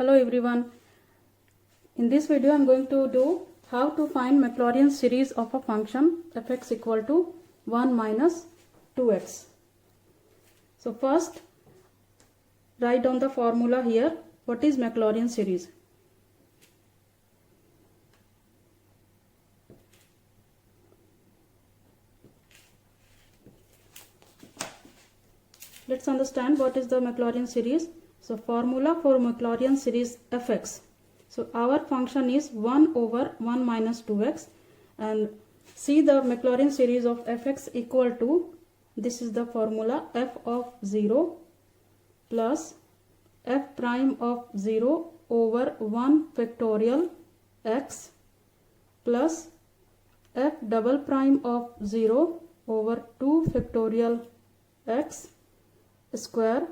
Hello everyone. In this video I am going to do how to find Maclaurin series of a function fx equal to 1 minus 2x. So first write down the formula here. What is Maclaurin series? Let's understand what is the Maclaurin series. So formula for Maclaurin series fx. So our function is 1 over 1 minus 2x, and see the Maclaurin series of fx equal to, this is the formula, f of 0 plus f prime of 0 over 1 factorial x plus f double prime of 0 over 2 factorial x square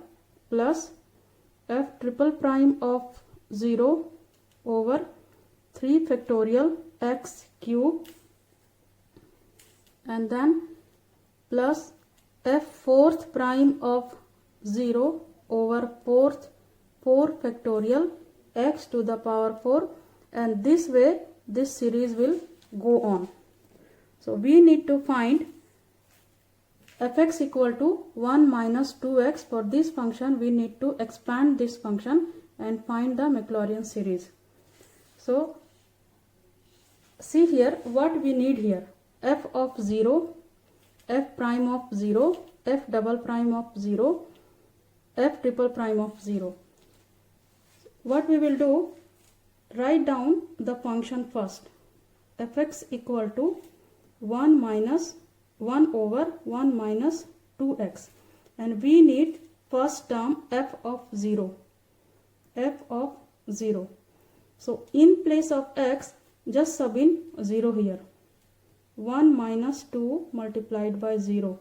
plus f triple prime of 0 over 3 factorial x cube, and then plus f fourth prime of 0 over 4 factorial x to the power 4, and this way this series will go on. So we need to find fx equal to 1 minus 2x. For this function we need to expand this function and find the Maclaurin series. So see here what we need here: f of 0, f prime of 0, f double prime of 0, f triple prime of 0. What we will do, write down the function first. Fx equal to 1 minus 1 over 1 minus 2x, and we need first term f of 0, f of 0. So in place of x, just sub in 0 here. 1 minus 2 multiplied by 0,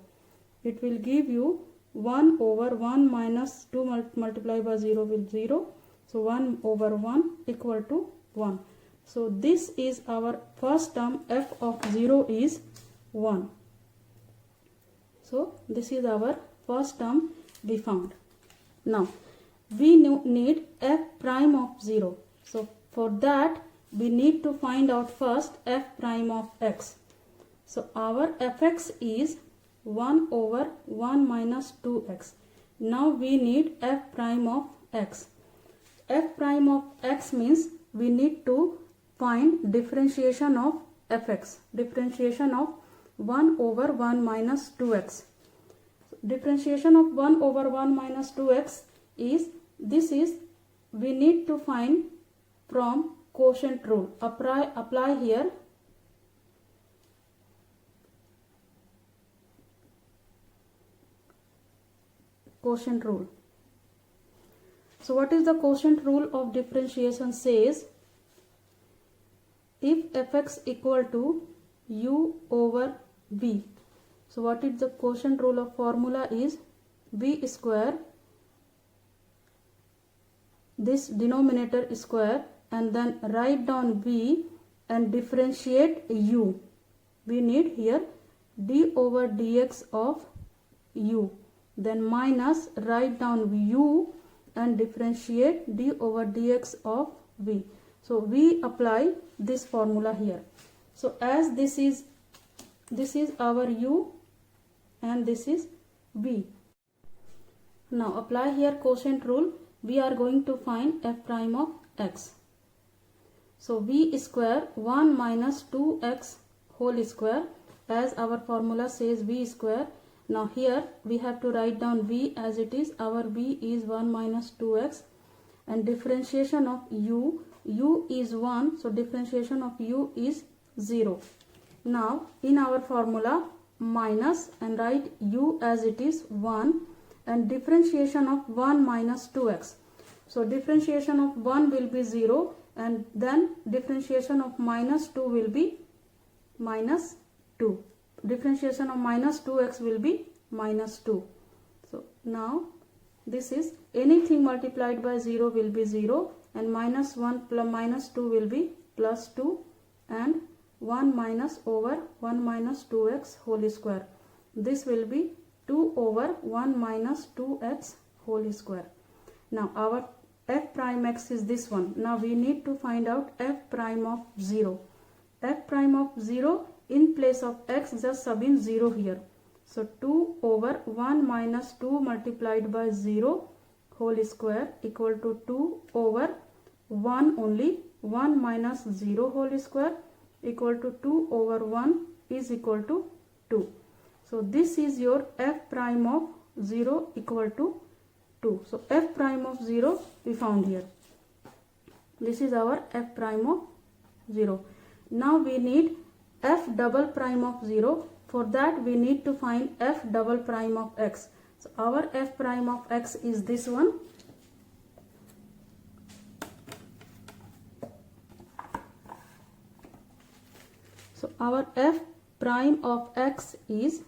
it will give you 1 over 1 minus 2 multiplied by 0 will 0. So 1 over 1 equal to 1. So this is our first term, f of 0 is 1. So this is our first term we found. Now we need f prime of 0. So for that we need to find out first f prime of x. So our fx is 1 over 1 minus 2x. Now we need f prime of x. F prime of x means we need to find differentiation of fx. Differentiation of 1 over 1 minus 2x. Differentiation of 1 over 1 minus 2x is, this is, we need to find from quotient rule. Apply here. Quotient rule. So what is the quotient rule of differentiation? Says if fx equal to u over v. So what is the quotient rule of formula is v square, this denominator square, and then write down v and differentiate u. We need here d over dx of u, then minus, write down u and differentiate d over dx of v. So we apply this formula here. So as this is our u and this is v. Now apply here quotient rule. We are going to find f prime of x. So v square 1 minus 2x whole square, as our formula says v square. Now here we have to write down v as it is. Our v is 1 minus 2x, and differentiation of u is 1, so differentiation of u is 0. Now in our formula minus and write u as it is 1, and differentiation of 1 minus 2x. So differentiation of 1 will be 0, and then differentiation of minus 2 will be minus 2. Differentiation of minus 2x will be minus 2. So now this is, anything multiplied by 0 will be 0, and minus 1 plus minus 2 will be plus 2, and 1 minus over 1 minus 2x whole square. This will be 2 over 1 minus 2x whole square. Now our f prime x is this one. Now we need to find out f prime of 0. F prime of 0, in place of x just sub in 0 here. So 2 over 1 minus 2 multiplied by 0 whole square equal to 2 over 1 only. 1 minus 0 whole square equal to 2 over 1 is equal to 2. So this is your f prime of 0 equal to 2. So f prime of 0 we found here. This is our f prime of 0. Now we need f double prime of 0. For that we need to find f double prime of x. So our f prime of x is this one. So our f prime of x is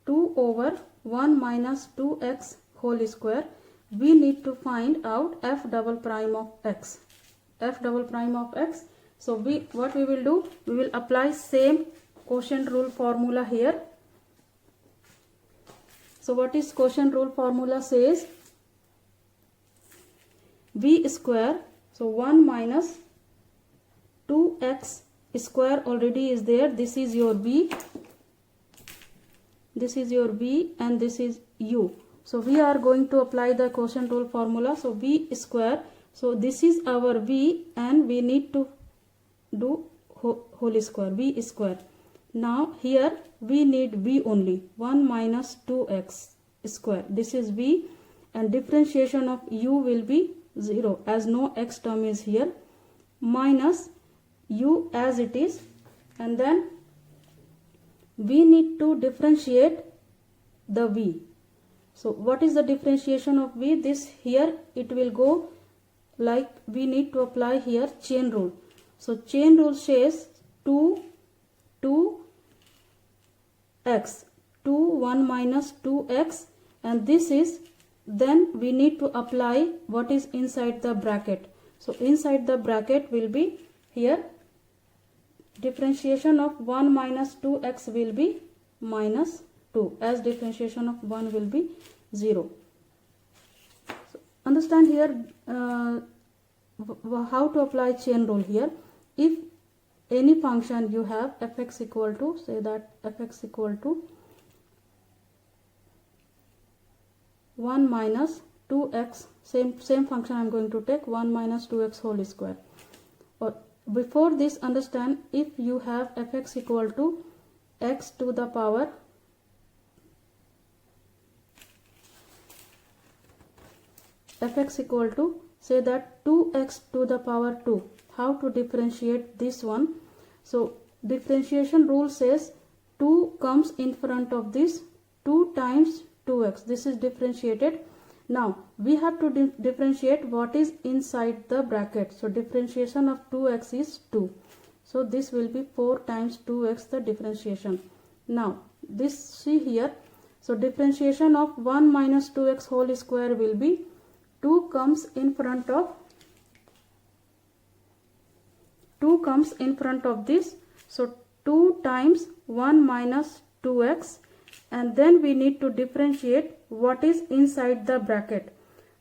2 over 1 minus 2x whole square. We need to find out f double prime of x. F double prime of x. So what we will do, we will apply same quotient rule formula here. So what is quotient rule formula says? V square, so 1 minus 2x square already is there. This is your v, this is your v, and this is u. So we are going to apply the quotient rule formula. So v square, so this is our v and we need to do whole square, v square. Now here we need v only, 1 minus 2x square. This is v, and differentiation of u will be 0 as no x term is here, minus u as it is, and then we need to differentiate the v. So what is the differentiation of v? This here it will go like we need to apply here chain rule. So chain rule says 2 x, 2 1 minus 2x, and this is, then we need to apply what is inside the bracket. So inside the bracket will be here differentiation of 1 minus 2x will be minus 2, as differentiation of 1 will be 0. So understand here how to apply chain rule here. If any function you have fx equal to, say that fx equal to 1 minus 2x, same function I am going to take, 1 minus 2x whole square. Or before this, understand, if you have fx equal to x to the power fx equal to, say that 2x to the power 2. How to differentiate this one? So differentiation rule says 2 comes in front of this, 2 times 2x. This is differentiated. Now we have to differentiate what is inside the bracket. So differentiation of 2x is 2. So this will be 4 times 2x the differentiation. Now this, see here, so differentiation of 1 minus 2x whole square will be 2 comes in front of this. So 2 times 1 minus 2x, and then we need to differentiate what is inside the bracket.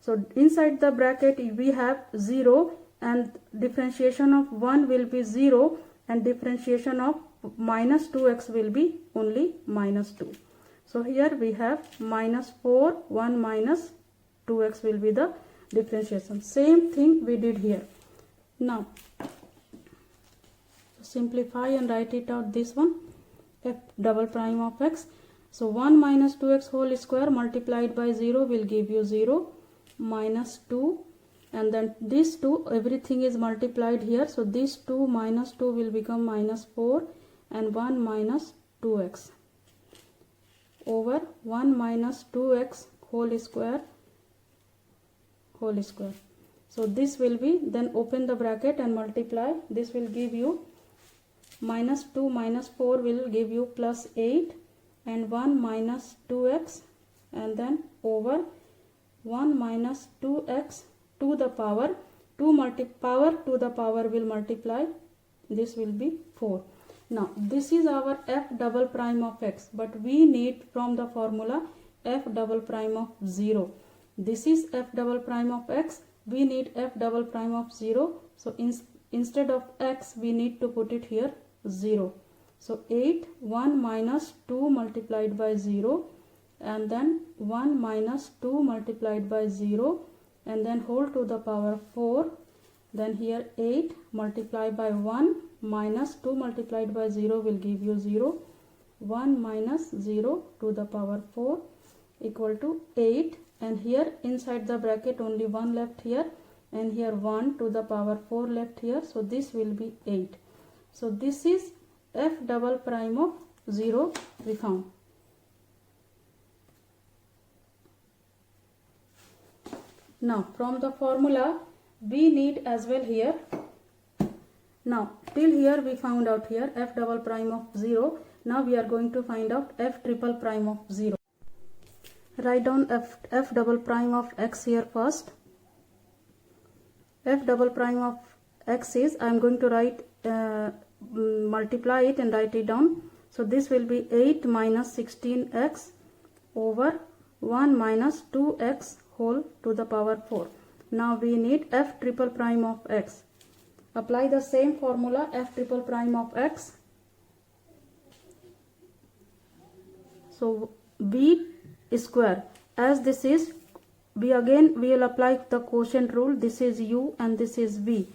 So inside the bracket we have 0, and differentiation of 1 will be 0, and differentiation of minus 2x will be only minus 2. So here we have minus 4, 1 minus 2x will be the differentiation. Same thing we did here. Now simplify and write it out, this one, f double prime of x. So 1 minus 2x whole square multiplied by 0 will give you 0, minus 2, and then this 2, everything is multiplied here. So this 2 minus 2 will become minus 4, and 1 minus 2x over 1 minus 2x whole square. So this will be, then open the bracket and multiply. This will give you minus 2 minus 4 will give you plus 8, and 1 minus 2x, and then over 1 minus 2x to the power, power to the power will multiply, this will be 4. Now this is our f double prime of x, but we need from the formula f double prime of 0. This is f double prime of x, we need f double prime of 0. So instead of x we need to put it here 0. So 8, 1 minus 2 multiplied by 0, and then 1 minus 2 multiplied by 0, and then whole to the power 4. Then here 8 multiplied by 1 minus 2 multiplied by 0 will give you 0. 1 minus 0 to the power 4 equal to 8, and here inside the bracket only 1 left here, and here 1 to the power 4 left here, so this will be 8. So this is f double prime of 0 we found. Now from the formula we need as well here. Now till here we found out here f double prime of 0. Now we are going to find out f triple prime of 0. Write down f double prime of x here first. F double prime of x is, I am going to write multiply it and write it down. So this will be 8 minus 16x over 1 minus 2x whole to the power 4. Now we need f triple prime of x. Apply the same formula, f triple prime of x. So b square, as this is, we will apply the quotient rule. This is u and this is v.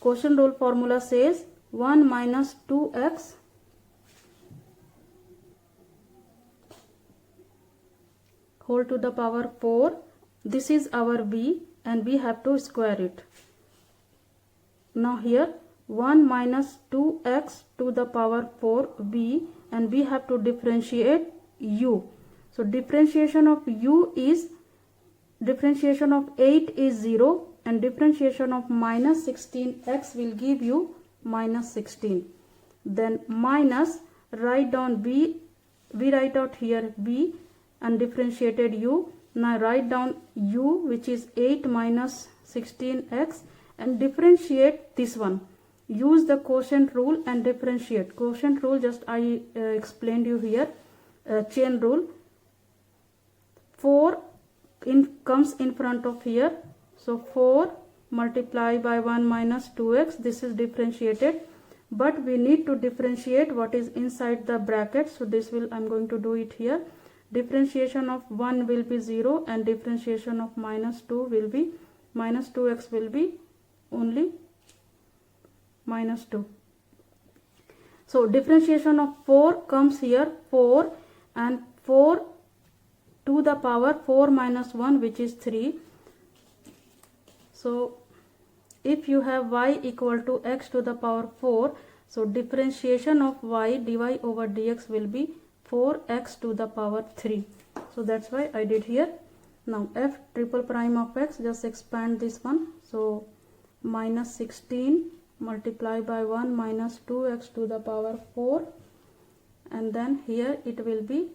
Quotient rule formula says 1 minus 2x whole to the power 4. This is our v and we have to square it. Now here 1 minus 2x to the power 4 v, and we have to differentiate u. So differentiation of u is, differentiation of 8 is 0, and differentiation of minus 16x will give you minus 16. Then minus, write down v, we write out here v and differentiated u. Now write down u, which is 8 minus 16x, and differentiate this one. Use the quotient rule and differentiate. Quotient rule just I explained you here, chain rule. 4 comes in front of here, so 4 multiplied by 1 minus 2x, this is differentiated, but we need to differentiate what is inside the bracket. So this will, I'm going to do it here. Differentiation of 1 will be 0, and differentiation of minus 2 will be, minus 2x will be only minus 2. So differentiation of 4 comes here 4, and 4 to the power 4 minus 1, which is 3. So if you have y equal to x to the power 4, so differentiation of y dy over dx will be 4x to the power 3. So that's why I did here. Now f triple prime of x, just expand this one. So minus 16 multiplied by 1 minus 2x to the power 4, and then here it will be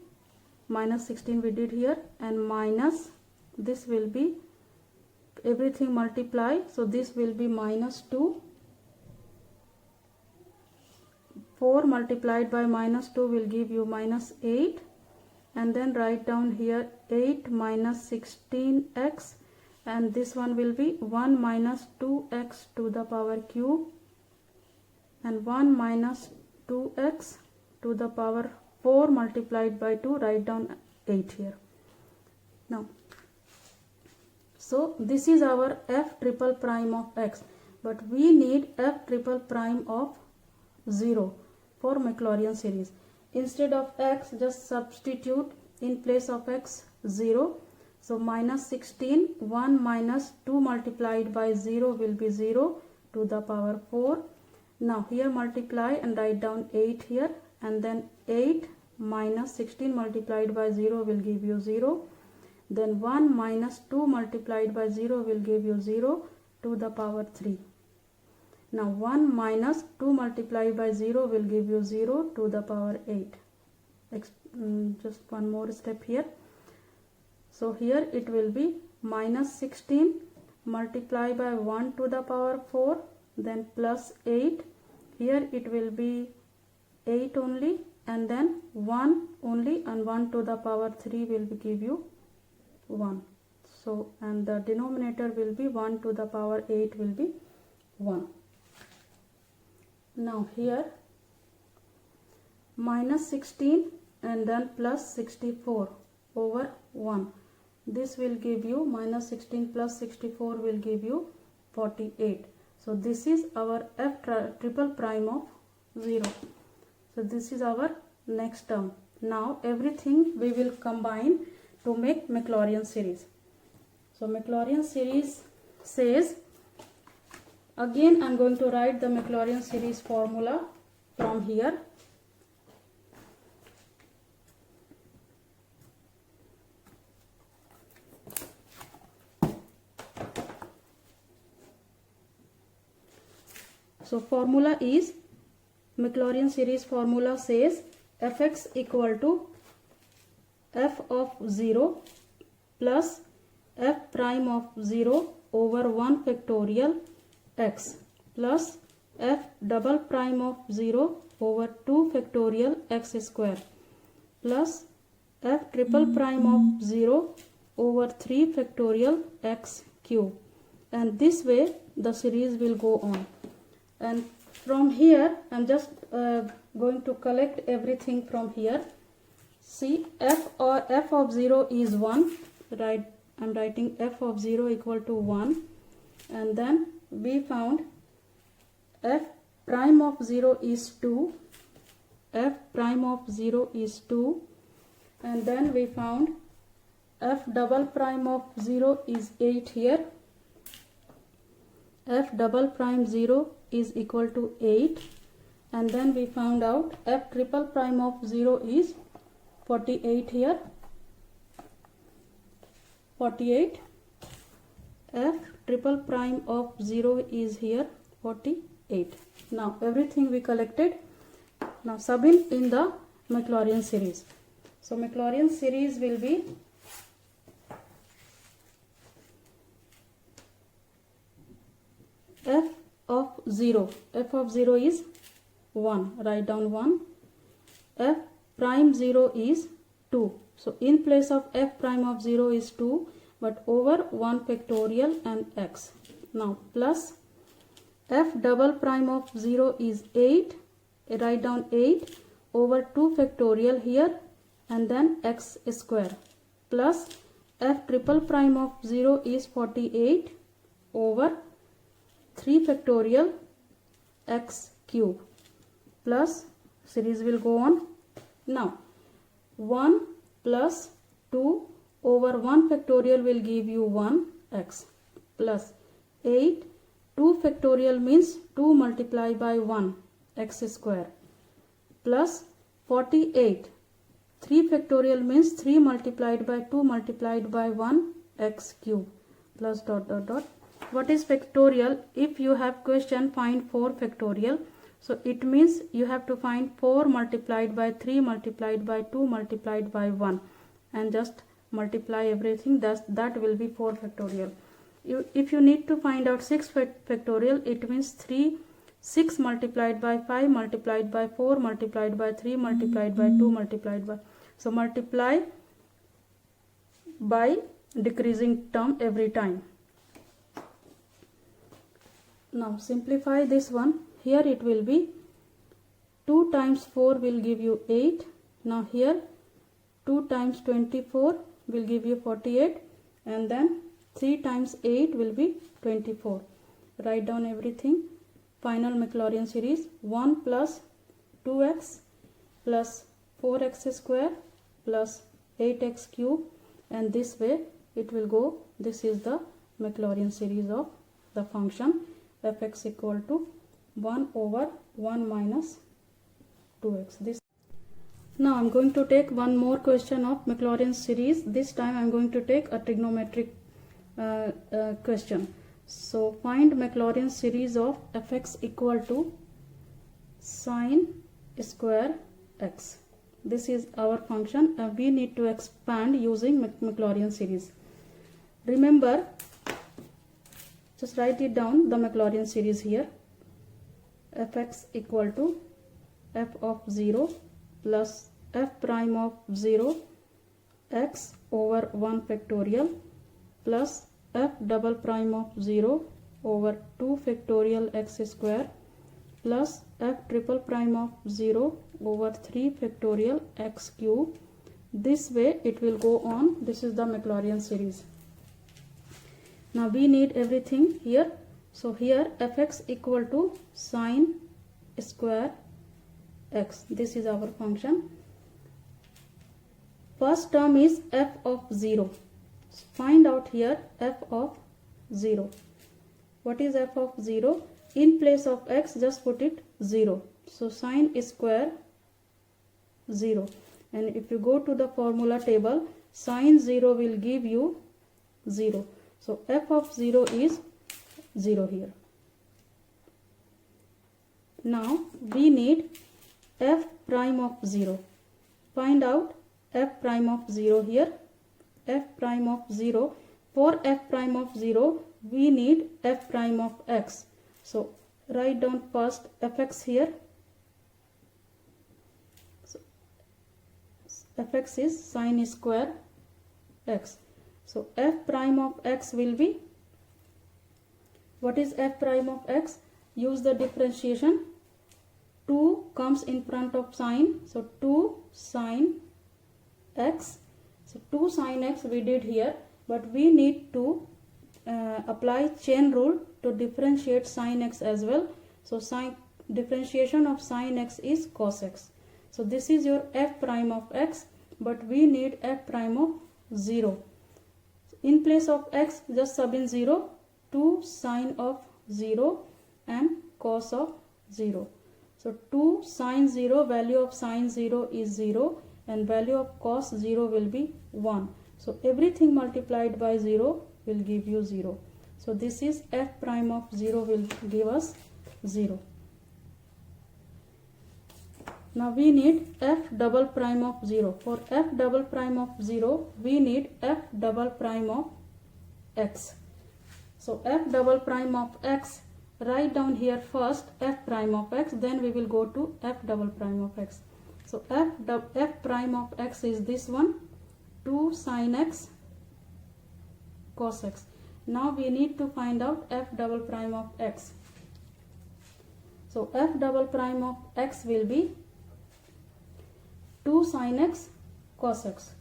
minus 16 we did here, and minus, this will be everything multiply, so this will be minus 2. 4 multiplied by minus 2 will give you minus 8, and then write down here 8 minus 16x, and this one will be 1 minus 2x to the power cube, and 1 minus 2x to the power 4 multiplied by 2, write down 8 here. Now, so this is our f triple prime of x, but we need f triple prime of 0 for Maclaurin series. Instead of x, just substitute in place of x 0. So minus 16, 1 minus 2 multiplied by 0 will be 0 to the power 4. Now here multiply and write down 8 here, and then 8 minus 16 multiplied by 0 will give you 0. Then 1 minus 2 multiplied by 0 will give you 0 to the power 3. Now 1 minus 2 multiplied by 0 will give you 0 to the power 8. Just one more step here. So here it will be minus 16 multiplied by 1 to the power 4, then plus 8. Here it will be 8 only, and then 1 only, and 1 to the power 3 will give you 1. So, and the denominator will be 1 to the power 8 will be 1. Now here minus 16 and then plus 64 over 1. This will give you minus 16 plus 64 will give you 48. So this is our f triple prime of 0. So this is our next term. Now everything we will combine to make Maclaurin series. So Maclaurin series says, again I am going to write the Maclaurin series formula from here. So formula is, Maclaurin series formula says fx equal to f of 0 plus f prime of 0 over 1 factorial x plus f double prime of 0 over 2 factorial x square plus f triple prime of 0 over 3 factorial x cube, and this way the series will go on. And from here I am just going to collect everything from here. See, f of 0 is 1, right? I am writing f of 0 equal to 1, and then we found f prime of 0 is 2, f prime of 0 is 2, and then we found f double prime of 0 is 8 here, f double prime 0 is equal to 8, and then we found out f triple prime of 0 is 48 here, 48, f triple prime of 0 is here 48. Now everything we collected, now sub in the Maclaurin series. So Maclaurin series will be f of 0, f of 0 is 1, write down 1, f prime 0 is 2. So in place of f prime of 0 is 2, but over 1 factorial and x. Now plus f double prime of 0 is 8, write down 8 over 2 factorial here and then x square, plus f triple prime of 0 is 48 over 3 factorial x cube, plus series will go on. Now 1 plus 2 over 1 factorial will give you 1x, plus 8, 2 factorial means 2 multiplied by 1 x square, plus 48, 3 factorial means 3 multiplied by 2 multiplied by 1 x cube, plus dot dot dot. What is factorial? If you have question find 4 factorial, so it means you have to find 4 multiplied by 3 multiplied by 2 multiplied by 1 and just multiply everything, that will be 4 factorial. If you need to find out 6 factorial, it means 6 multiplied by 5 multiplied by 4 multiplied by 3 multiplied by 2 multiplied by, so multiply by decreasing term every time. Now simplify this one. Here it will be 2 times 4 will give you 8. Now here 2 times 24 will give you 48, and then 3 times 8 will be 24. Write down everything. Final Maclaurin series 1 plus 2x plus 4x square plus 8x cube, and this way it will go. This is the Maclaurin series of the function fx equal to 1 over 1 minus 2x. This. Now I am going to take one more question of Maclaurin series. This time I am going to take a trigonometric question. So find Maclaurin series of fx equal to sine square x. This is our function. We need to expand using Maclaurin series. Remember, just write it down, the Maclaurin series here. Fx equal to f of 0 plus f prime of 0 x over 1 factorial plus f double prime of 0 over 2 factorial x square plus f triple prime of 0 over 3 factorial x cube. This way it will go on. This is the Maclaurin series. Now we need everything here. So here fx equal to sine square x. This is our function. First term is f of 0. Find out here f of 0. What is f of 0? In place of x, just put it 0. So sine square 0. And if you go to the formula table, sine 0 will give you 0. So f of 0 is 0 here. Now we need f prime of 0. Find out f prime of 0 here. F prime of 0. For f prime of 0, we need f prime of x. So write down first fx here. So fx is sine square x. So f prime of x will be, what is f prime of x? Use the differentiation. 2 comes in front of sine. So 2 sine x. So 2 sine x we did here, but we need to apply chain rule to differentiate sine x as well. So differentiation of sine x is cos x. So this is your f prime of x, but we need f prime of 0. In place of x, just sub in 0, 2 sine of 0 and cos of 0. So 2 sine 0, value of sine 0 is 0 and value of cos 0 will be 1. So everything multiplied by 0 will give you 0. So this is f prime of 0 will give us 0. Now we need f double prime of 0. For f double prime of 0, we need f double prime of x. So f double prime of x, write down here first f prime of x, then we will go to f double prime of x. So f prime of x is this one, 2 sine x cos x. Now we need to find out f double prime of x. So f double prime of x will be 2 sine x cos x.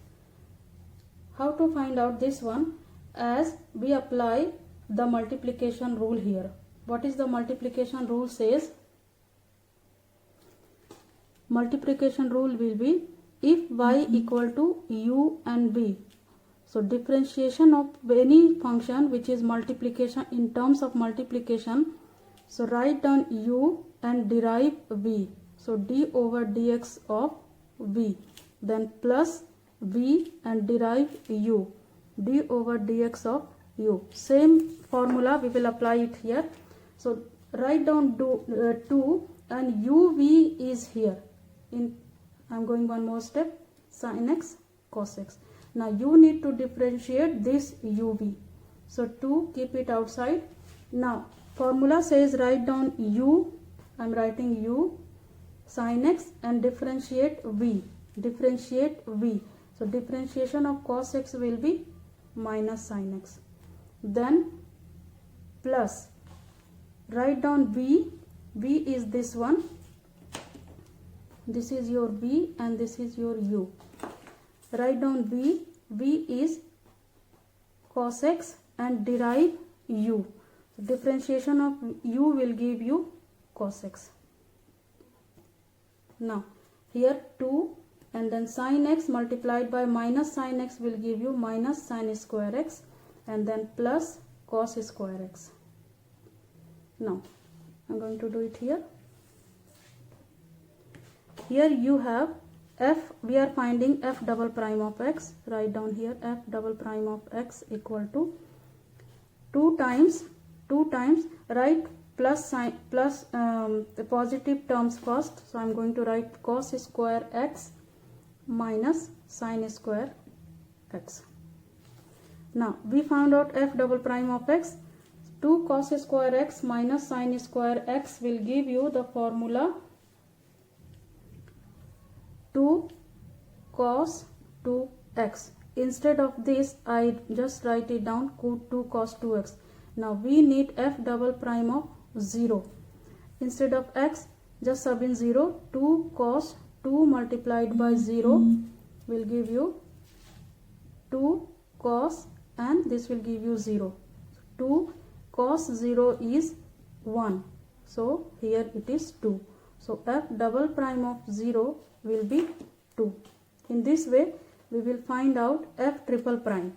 How to find out this one? As we apply the multiplication rule here. What is the multiplication rule says? Multiplication rule will be if y equal to u and v. So differentiation of any function which is multiplication in terms of multiplication. So write down u and derive v. So d over dx of v, then plus v and derive u, d over dx of u. Same formula we will apply it here. So write down 2 and uv is here. I'm going one more step, sin x cos x. Now you need to differentiate this uv. So 2, keep it outside. Now formula says write down u, I'm writing u sin x and differentiate v. Differentiate v. So differentiation of cos x will be minus sin x. Then plus, write down v. V is this one. This is your v and this is your u. Write down v. V is cos x and derive u. Differentiation of u will give you cos x. Now here 2 and then sin x multiplied by minus sin x will give you minus sin square x and then plus cos square x. Now I'm going to do it here. Here you have f, we are finding f double prime of x. Write down here f double prime of x equal to 2 times, write plus sign, plus the positive terms first. So I'm going to write cos square x minus sin square x. Now we found out f double prime of x. 2 cos square x minus sin square x will give you the formula 2 cos 2x instead of this I just write it down 2 cos 2x. Now we need f double prime of 0. Instead of x, just sub in 0. 2 cos 2 multiplied by 0 will give you 2 cos, and this will give you 0. 2 cos 0 is 1. So here it is 2. So f double prime of 0 will be 2. In this way we will find out f triple prime.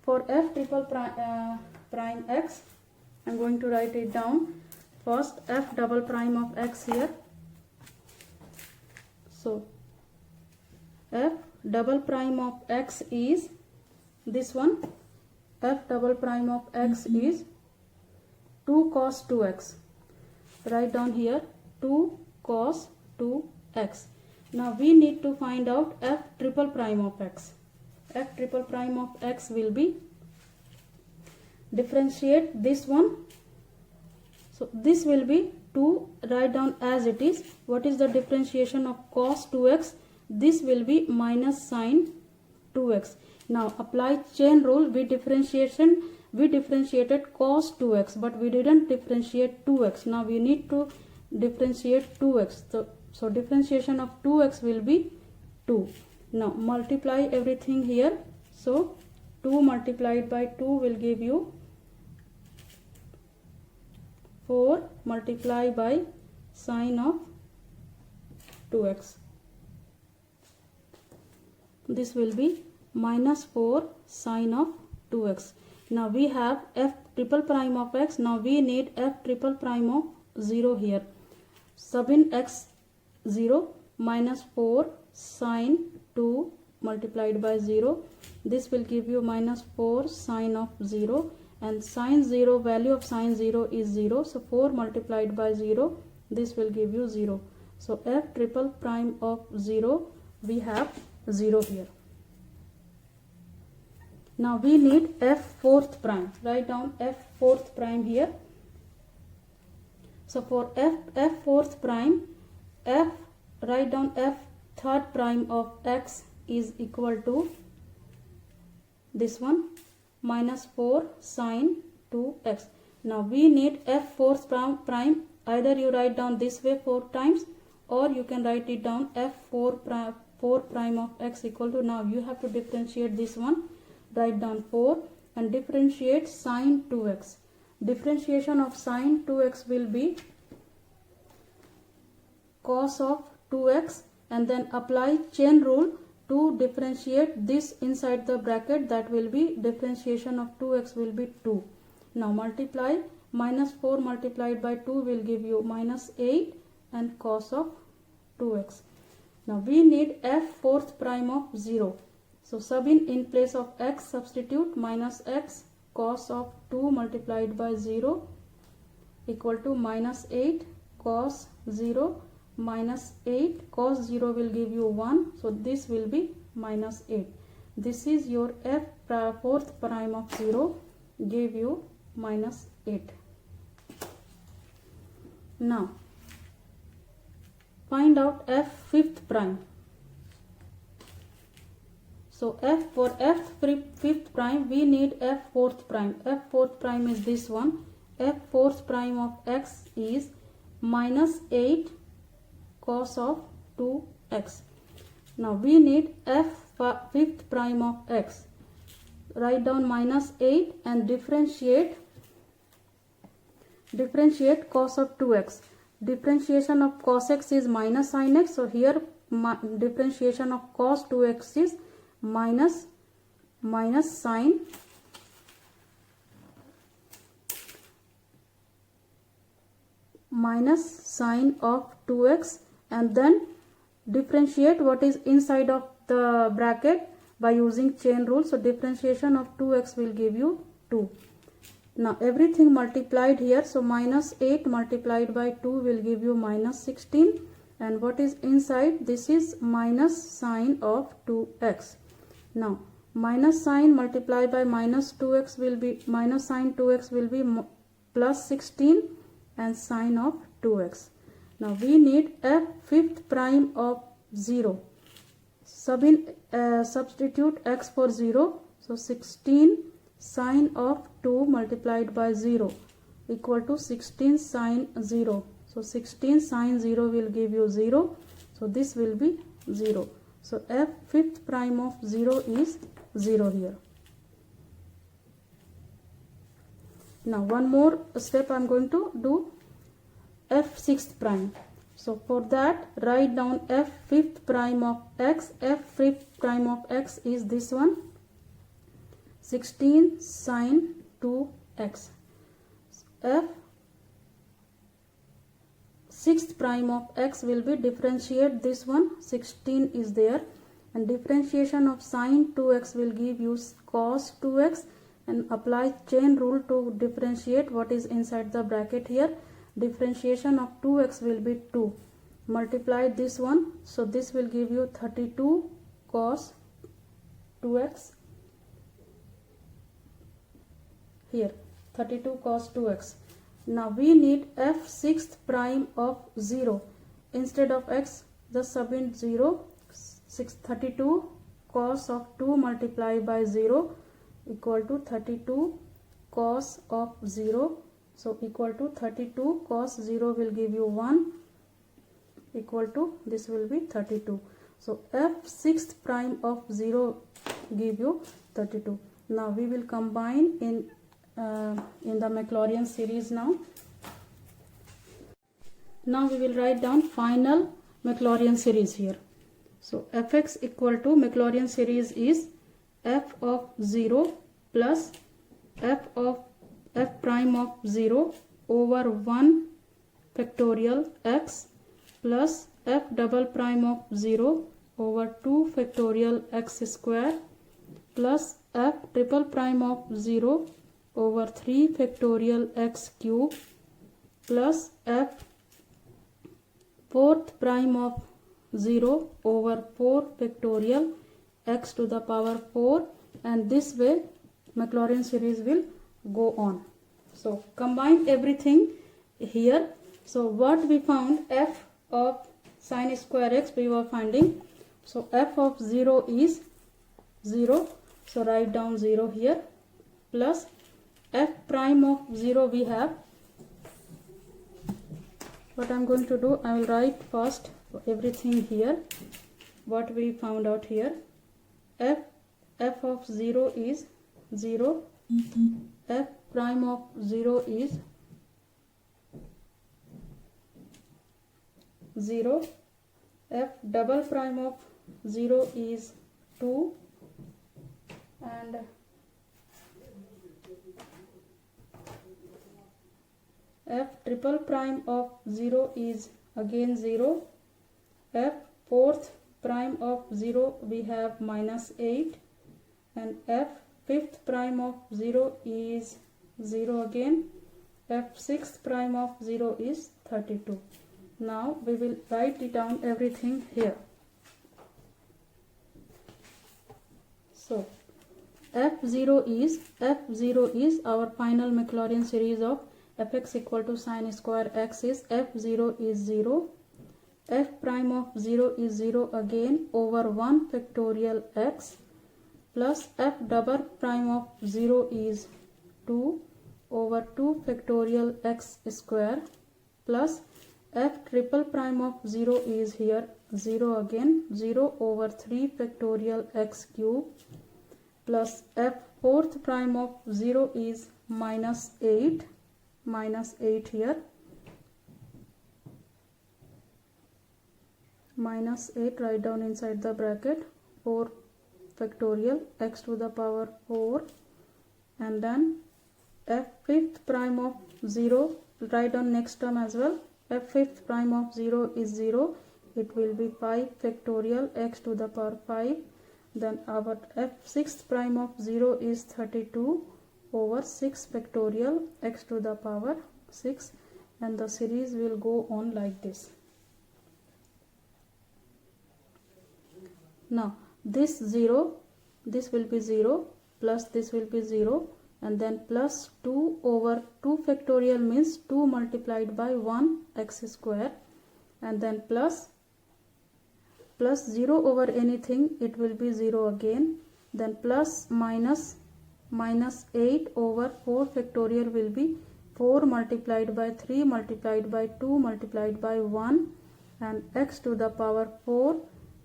For f triple prime x, I am going to write it down. First f double prime of x here. So f double prime of x is this one. F double prime of x is 2 cos 2x. Write down here 2 cos 2x. Now we need to find out f triple prime of x. F triple prime of x will be, differentiate this one. So this will be 2, write down as it is. What is the differentiation of cos 2x? This will be minus sine 2x. Now apply chain rule. We differentiated cos 2x, but we didn't differentiate 2x. Now we need to differentiate 2x. So differentiation of 2x will be 2. Now multiply everything here. So 2 multiplied by 2 will give you 4 multiplied by sine of 2x. This will be minus 4 sine of 2x. Now we have f triple prime of x. Now we need f triple prime of 0 here. Sub in x 0, minus 4 sine 2 multiplied by 0. This will give you minus 4 sine of 0, and sine 0, value of sine 0 is 0. So 4 multiplied by 0, this will give you 0. So f triple prime of 0, we have 0 here. Now we need f fourth prime. Write down f fourth prime here. So for f fourth prime, write down f third prime of x is equal to this one, minus 4 sine 2x. Now we need f fourth prime. Either you write down this way 4 times, or you can write it down f 4 prime of x equal to, now you have to differentiate this one. Write down 4 and differentiate sine 2x. Differentiation of sine 2x will be cos of 2x, and then apply chain rule to differentiate this inside the bracket. That will be differentiation of 2x will be 2. Now multiply, minus 4 multiplied by 2 will give you minus 8 and cos of 2x. Now we need f fourth prime of 0. So sub in place of x, substitute minus x cos of 2 multiplied by 0 equal to minus 8 cos 0 minus 8 cos 0 will give you 1. So this will be minus 8. This is your f fourth prime of 0, gave you minus 8. Now find out f fifth prime. So for f fifth prime we need f fourth prime. F fourth prime is this one. F fourth prime of x is minus 8 cos of 2x. Now we need f fifth prime of x. Write down minus 8 and differentiate cos of 2x. Differentiation of cos x is minus sin x. So here differentiation of cos 2x is minus sine of 2x, and then differentiate what is inside of the bracket by using chain rule. So differentiation of 2x will give you 2. Now everything multiplied here. So minus 8 multiplied by 2 will give you minus 16, and what is inside, this is minus sine of 2x. Now minus sine multiplied by minus 2x will be, minus sine 2x will be plus 16 and sine of 2x. Now we need f fifth prime of 0. substitute x for 0. So 16 sine of 2 multiplied by 0 equal to 16 sine 0. So 16 sine 0 will give you 0. So this will be 0. So f fifth prime of 0 is 0 here. Now one more step I am going to do, f sixth prime. So for that, write down f fifth prime of x. F fifth prime of x is this one, 16 sine 2x. F sixth prime of x will be differentiate this one, 16 is there, and differentiation of sine 2x will give you cos 2x, and apply chain rule to differentiate what is inside the bracket here. Differentiation of 2x will be 2. Multiply this one, so this will give you 32 cos 2x. Here 32 cos 2x. Now we need f sixth prime of 0. Instead of x, just sub in 0. 32 cos of 2 multiplied by 0 equal to 32 cos of 0. So equal to 32 cos 0 will give you 1 equal to, this will be 32. So f sixth prime of 0 give you 32. Now we will combine in the Maclaurin series now. Now we will write down final Maclaurin series here. So fx equal to, Maclaurin series is f of 0 plus f prime of 0 over 1 factorial x plus f double prime of 0 over 2 factorial x square plus f triple prime of 0 over 3 factorial x cube plus f fourth prime of 0 over 4 factorial x to the power 4, and this way Maclaurin series will go on. So combine everything here. So what we found, f of sine square x we were finding. So f of 0 is 0. So write down 0 here, plus f prime of 0 we have. What I am going to do, I will write first everything here what we found out here. F of 0 is 0. F prime of 0 is 0. F double prime of 0 is 2, and f triple prime of 0 is again 0. F fourth prime of 0 we have minus 8, and f fifth prime of 0 is 0 again. F sixth prime of 0 is 32. Now we will write it down everything here. So f0 is our final Maclaurin series of fx equal to sine square x is f0 is 0. F prime of 0 is 0 again over 1 factorial x plus f double prime of 0 is 2 over 2 factorial x square plus f triple prime of 0 is here 0 again, 0 over 3 factorial x cube plus f fourth prime of 0 is minus 8 here, minus 8 write down inside the bracket, 4 factorial x to the power 4, and then f fifth prime of 0 write down next term as well. F fifth prime of 0 is 0, it will be 5 factorial x to the power 5. Then our f sixth prime of 0 is 32 over 6 factorial x to the power 6, and the series will go on like this. Now this 0, this will be 0, plus this will be 0, and then plus 2 over 2 factorial means 2 multiplied by 1 x square, and then plus plus 0 over anything, it will be 0 again. Then plus minus 8 over 4 factorial will be 4 multiplied by 3 multiplied by 2 multiplied by 1 and x to the power 4,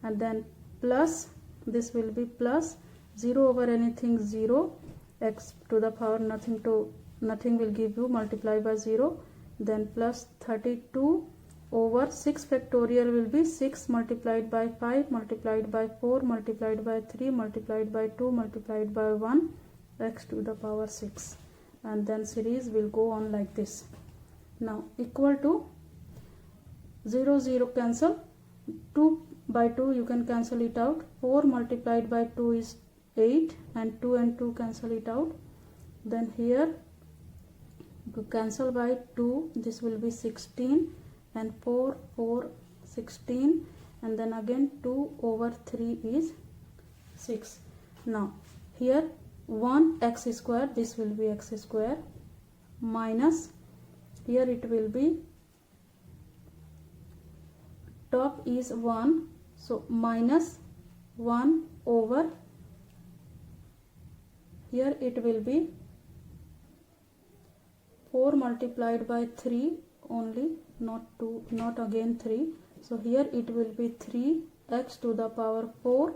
and then plus, this will be plus 0 over anything 0, x to the power nothing will give you, multiply by 0, then plus 32 over 6 factorial will be 6 multiplied by 5 multiplied by 4 multiplied by 3 multiplied by 2 multiplied by 1, x to the power 6, and then series will go on like this. Now equal to 0 0 cancel, 2 by 2 you can cancel it out, 4 multiplied by 2 is 8 and 2 and 2 cancel it out. Then here to cancel by 2, this will be 16 and 4 16, and then again 2 over 3 is 6. Now here 1 x square, this will be x square, minus here it will be top is 1, so minus 1 over here it will be 4 multiplied by 3 only, not 2, not again 3, so here it will be 3 x to the power 4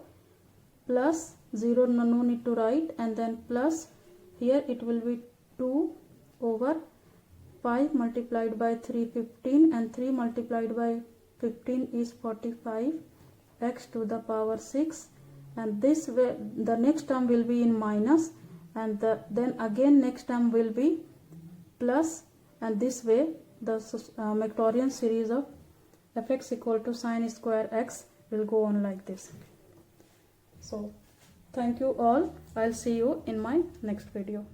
plus 0, no need to write, and then plus here it will be 2 over 5 multiplied by 3 15, and 3 multiplied by 15 is 45, x to the power 6, and this way the next term will be in minus, and then again next term will be plus, and this way the Maclaurin series of fx equal to sine square x will go on like this. So thank you all. I'll see you in my next video.